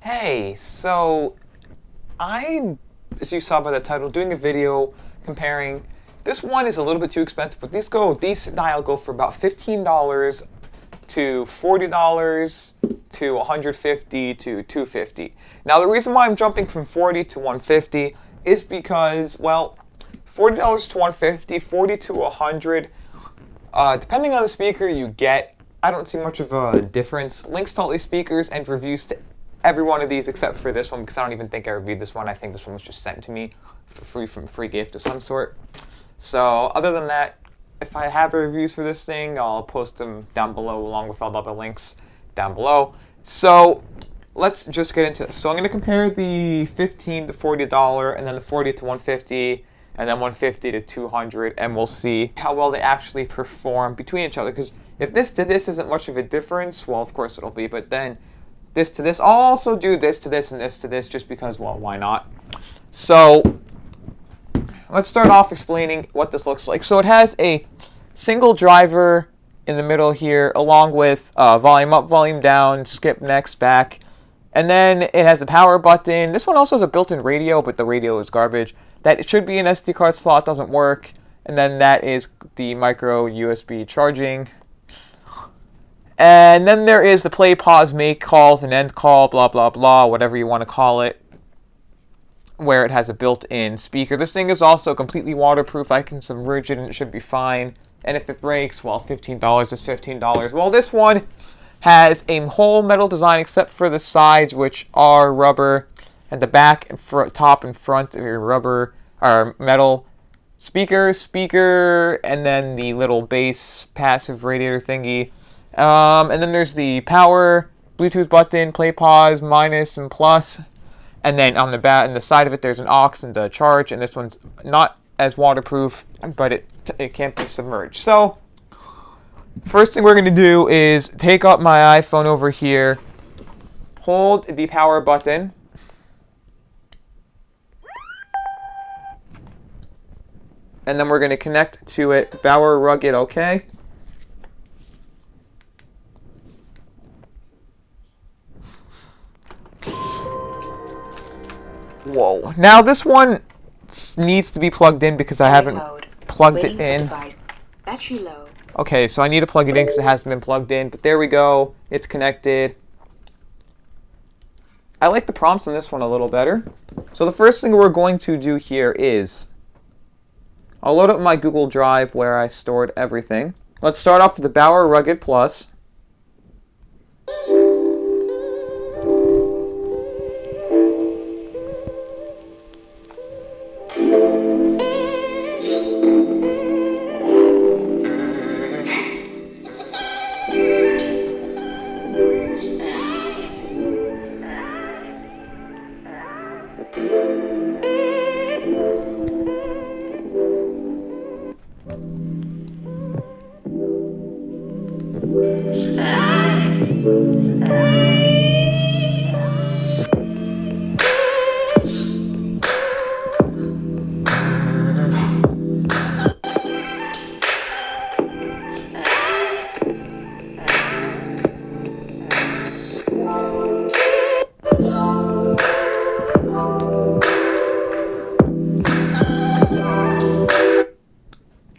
Hey, so I'm, as you saw by the title, doing a video comparing. This one is a little bit too expensive, but these style go for about $15 to $40 to $150 to $250. Now the reason why I'm jumping from $40 to $150 is because, well, $40 to $150, $40 to $100, depending on the speaker you get, I don't see much of a difference. Links to all these speakers and reviews to every one of these except for this one, because I don't even think I reviewed this one. I think this one was just sent to me for free from a free gift of some sort. So other than that, if I have reviews for this thing, I'll post them down below along with all the other links down below. So let's just get into this. So I'm going to compare the $15 to $40 and then the $40 to $150 and then $150 to $200, and we'll see how well they actually perform between each other. Because if this to this isn't much of a difference, well, of course it'll be, but then this to this, I'll also do this to this and this to this just because, well, why not? So let's start off explaining what this looks like. So it has a single driver in the middle here, along with volume up, volume down, skip, next, back. And then it has a power button. This one also has a built-in radio, but the radio is garbage. That should be an SD card slot, doesn't work. And then that is the micro USB charging. And then there is the play, pause, make calls, and end call, blah, blah, blah, whatever you want to call it, where it has a built-in speaker. This thing is also completely waterproof. I can submerge it and it should be fine. And if it breaks, well, $15 is $15. Well, this one has a whole metal design except for the sides, which are rubber, and the back and top and front of your rubber are metal. Speaker, and then the little bass passive radiator thingy. And then there's the power, Bluetooth button, play, pause, minus, and plus. And then on the back and the side of it, there's an aux and a charge. And this one's not as waterproof, but it can't be submerged. So first thing we're going to do is take up my iPhone over here, hold the power button, and then we're going to connect to it. Bauer Rugged OK. Whoa. Now this one needs to be plugged in because I haven't plugged it in. Battery low. Okay, so I need to plug it in because it hasn't been plugged in. But there we go. It's connected. I like the prompts on this one a little better. So the first thing we're going to do here is I'll load up my Google Drive where I stored everything. Let's start off with the Bauer Rugged Plus.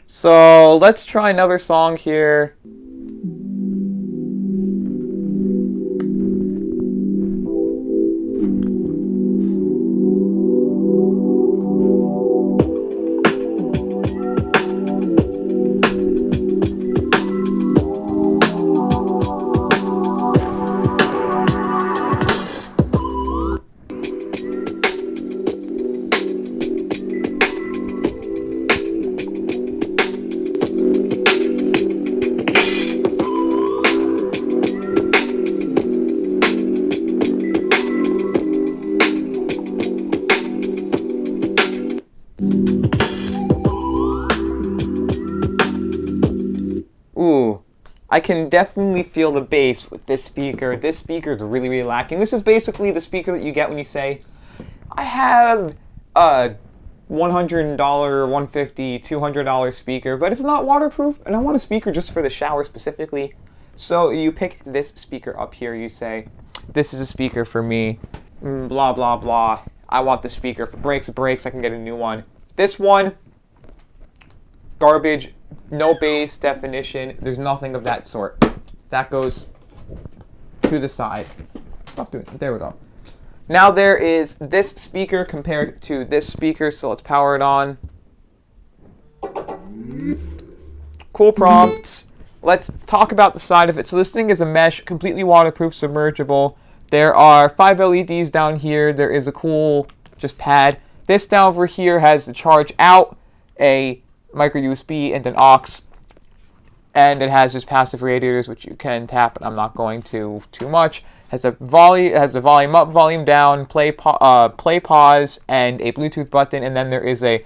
So let's try another song here. Ooh, I can definitely feel the bass with this speaker. This speaker is really, really lacking. This is basically the speaker that you get when you say, I have a $100, $150, $200 speaker, but it's not waterproof, and I want a speaker just for the shower specifically. So you pick this speaker up here. You say, this is a speaker for me. Blah, blah, blah. I want the speaker. If it breaks, I can get a new one. This one, garbage, no bass definition. There's nothing of that sort. That goes to the side. Stop doing it. There we go. Now there is this speaker compared to this speaker, so let's power it on. Cool prompts. Let's talk about the side of it. So this thing is a mesh, completely waterproof, submergible. There are 5 LEDs down here. There is a cool just pad. This down over here has the charge out, a micro USB, and an aux. And it has just passive radiators, which you can tap, and I'm not going to too much. Has a volume up, volume down, play, pause, and a Bluetooth button. And then there is a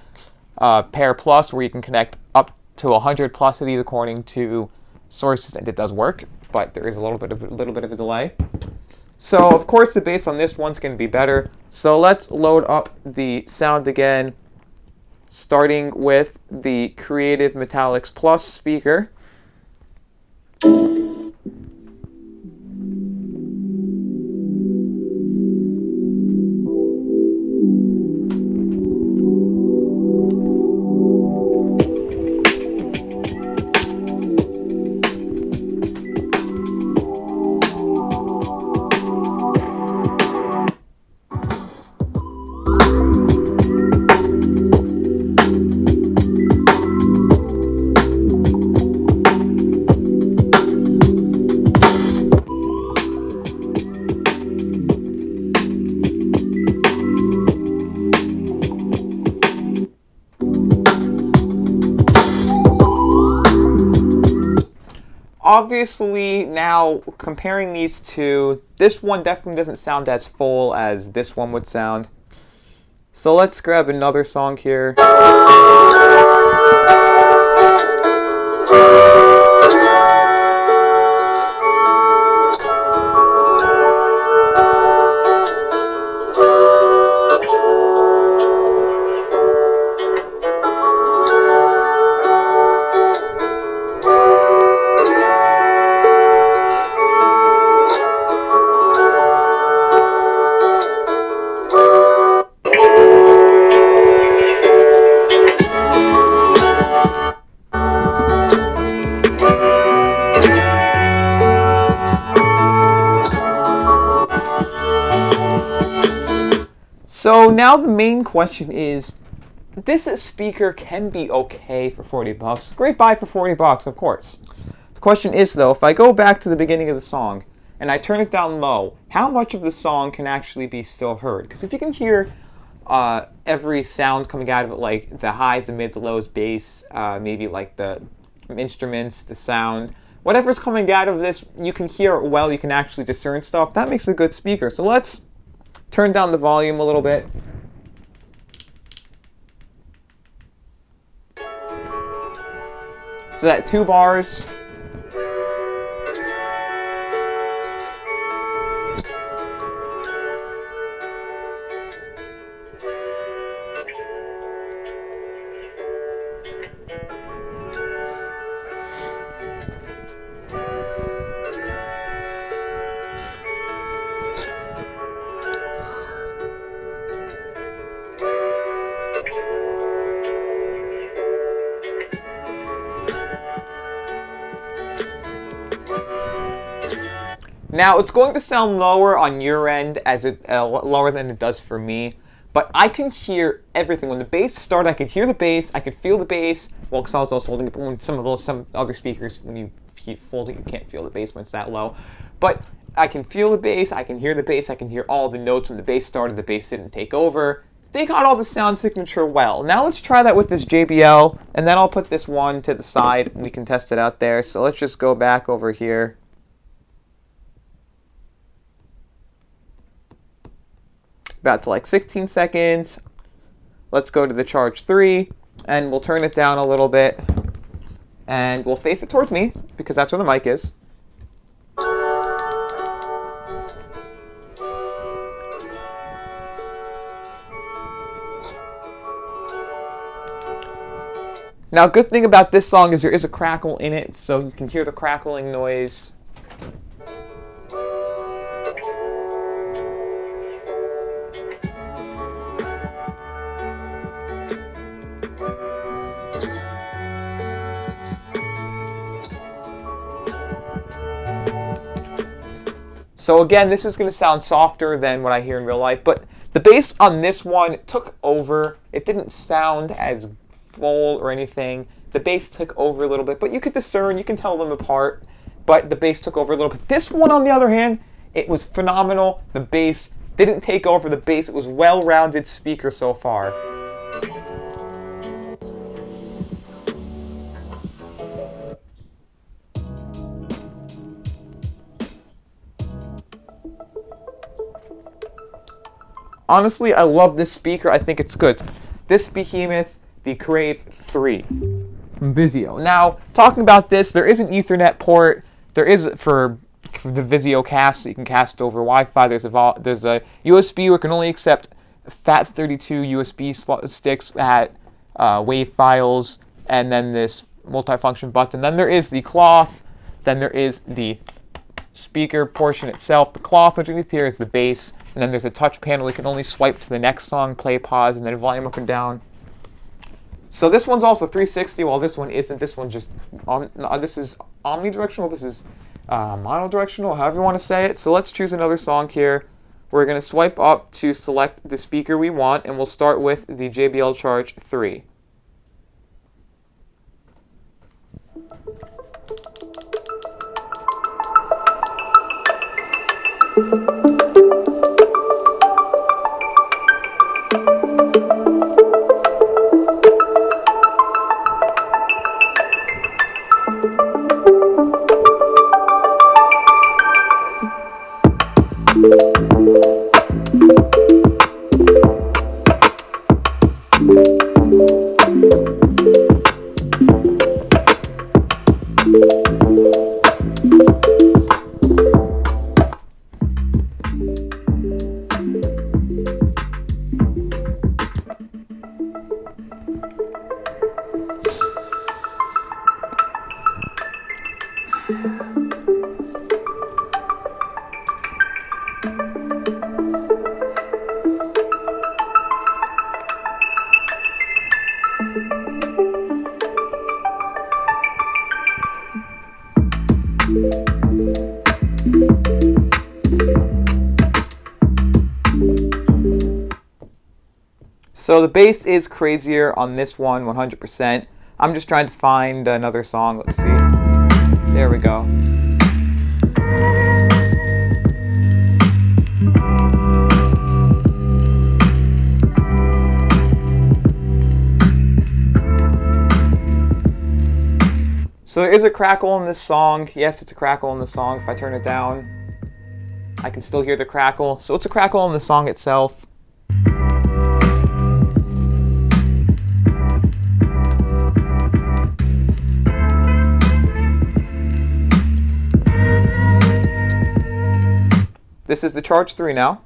pair plus where you can connect up to 100 plus of these according to sources, and it does work, but there is a little bit of a delay. So of course the bass on this one's going to be better. So let's load up the sound again, starting with the Creative Metallix Plus speaker. Obviously, now comparing these two, this one definitely doesn't sound as full as this one would sound. So let's grab another song here. So now the main question is, this speaker can be okay for 40 bucks. Great buy for 40 bucks, of course. The question is though, if I go back to the beginning of the song and I turn it down low, how much of the song can actually be still heard? Because if you can hear every sound coming out of it, like the highs, the mids, the lows, bass, maybe like the instruments, the sound, whatever's coming out of this, you can hear it well, you can actually discern stuff. That makes a good speaker. So let's turn down the volume a little bit. So that 2 bars. Now, it's going to sound lower on your end, as lower than it does for me, but I can hear everything. When the bass starts, I can hear the bass, I can feel the bass, well, because I was also holding it, but when some other speakers, when you fold it, you can't feel the bass when it's that low. But I can feel the bass, I can hear the bass, I can hear all the notes. When the bass started, the bass didn't take over. They got all the sound signature well. Now let's try that with this JBL, and then I'll put this one to the side, and we can test it out there. So let's just go back over here. About to like 16 seconds. Let's go to the Charge 3, and we'll turn it down a little bit, and we'll face it towards me, because that's where the mic is. Now, good thing about this song is there is a crackle in it, so you can hear the crackling noise. So again, this is going to sound softer than what I hear in real life, but the bass on this one took over. It didn't sound as full or anything. The bass took over a little bit, but you could discern, you can tell them apart, but the bass took over a little bit. This one, on the other hand, it was phenomenal. The bass didn't take over the bass. It was well-rounded speaker so far. Honestly, I love this speaker. I think it's good. This behemoth, the Crave 3 from Vizio. Now, talking about this, there is an Ethernet port. There is for the Vizio cast, so you can cast over Wi-Fi. There's a USB where it can only accept FAT32 USB sticks at WAV files, and then this multifunction button. Then there is the cloth. Then there is the speaker portion itself. The cloth underneath here is the bass, and then there's a touch panel. You can only swipe to the next song, play, pause, and then volume up and down. So this one's also 360, while this one isn't. This one just this is omnidirectional. This is monodirectional, however you want to say it. So let's choose another song here. We're going to swipe up to select the speaker we want, and we'll start with the JBL Charge 3. So the bass is crazier on this one, 100%. I'm just trying to find another song. Let's see. There we go. So there is a crackle in this song. Yes, it's a crackle in the song. If I turn it down, I can still hear the crackle. So it's a crackle in the song itself. This is the Charge 3 now.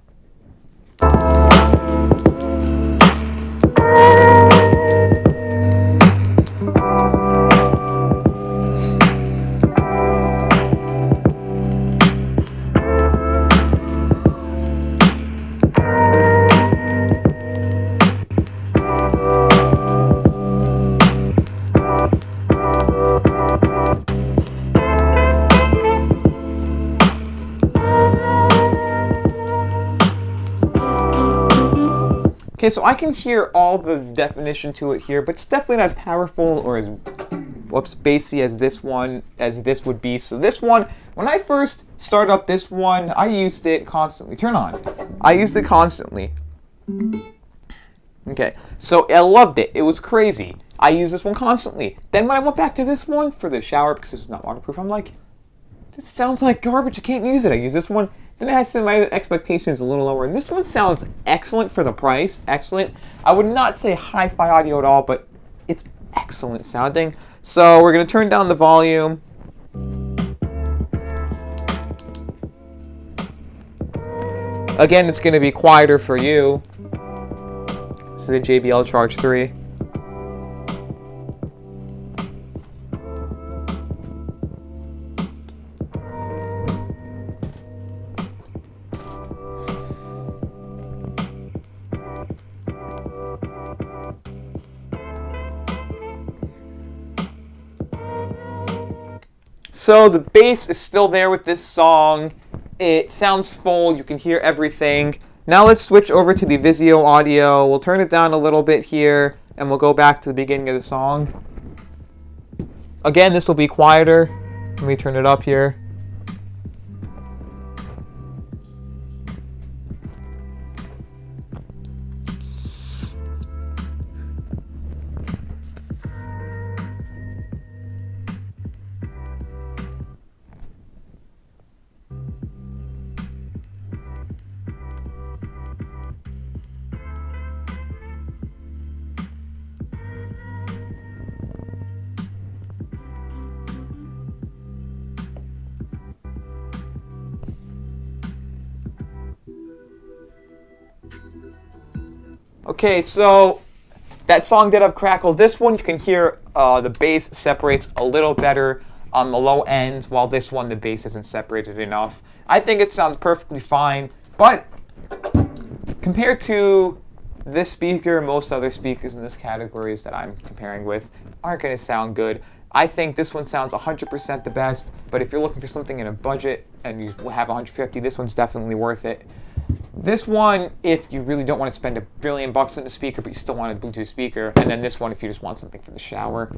Okay, so I can hear all the definition to it here, but it's definitely not as powerful or as bassy as this one, as this would be. So this one, when I first started up this one, I used it constantly. Turn on. I used it constantly. Okay, so I loved it. It was crazy. I used this one constantly. Then when I went back to this one for the shower, because it's not waterproof, I'm like, this sounds like garbage. I can't use it. I use this one. Then I set my expectations a little lower. And this one sounds excellent for the price. Excellent. I would not say hi-fi audio at all, but it's excellent sounding. So we're going to turn down the volume. Again, it's going to be quieter for you. This is the JBL Charge 3. So the bass is still there with this song. It sounds full. You can hear everything. Now let's switch over to the Vizio audio. We'll turn it down a little bit here, and we'll go back to the beginning of the song. Again, this will be quieter. Let me turn it up here. Okay, so that song did have crackle. This one you can hear the bass separates a little better on the low ends, while this one the bass isn't separated enough. I think it sounds perfectly fine, but compared to this speaker, most other speakers in this categories that I'm comparing with aren't going to sound good. I think this one sounds 100% the best, but if you're looking for something in a budget and you have 150, this one's definitely worth it. This one, if you really don't want to spend $1 billion on a speaker, but you still want a Bluetooth speaker, and then this one if you just want something for the shower.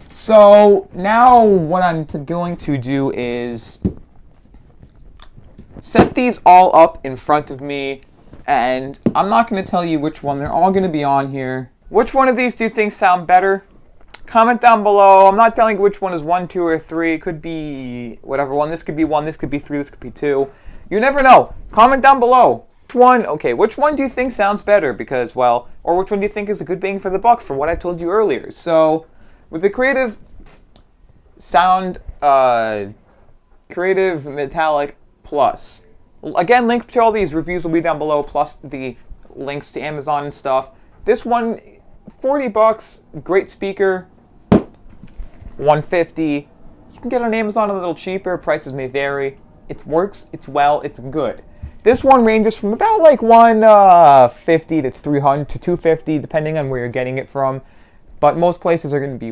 So now what I'm going to do is set these all up in front of me, and I'm not going to tell you which one. They're all going to be on here. Which one of these do you think sound better? Comment down below. I'm not telling you which one is 1, 2, or 3. It could be whatever one. This could be 1, this could be 3, this could be 2. You never know. Comment down below. Which one? Okay, which one do you think sounds better? Because, well, or which one do you think is a good bang for the buck for what I told you earlier? So, with the Creative Sound, Creative Metallic Plus. Again, link to all these reviews will be down below, plus the links to Amazon and stuff. This one, $40, great speaker, $150. You can get it on Amazon a little cheaper, prices may vary. It works, it's well, it's good. This one ranges from about like $150 to $300 to $250, depending on where you're getting it from. But most places are going to be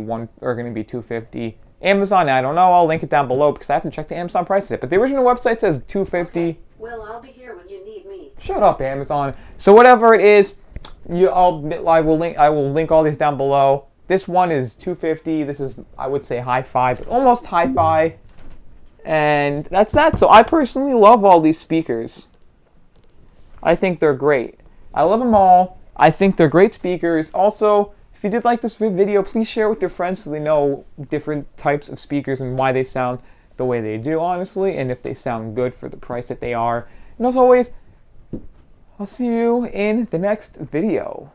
$250. Amazon, I don't know. I'll link it down below because I haven't checked the Amazon price yet. But the original website says $250. Okay. Well, I'll be here when you need me. Shut up, Amazon. So whatever it is, I will link all these down below. This one is $250. This is, I would say, hi-fi, but almost hi-fi. And that's that. So I personally love all these speakers. I think they're great. I love them all. I think they're great speakers. Also, if you did like this video, please share it with your friends so they know different types of speakers and why they sound the way they do, honestly, and if they sound good for the price that they are. And as always, I'll see you in the next video.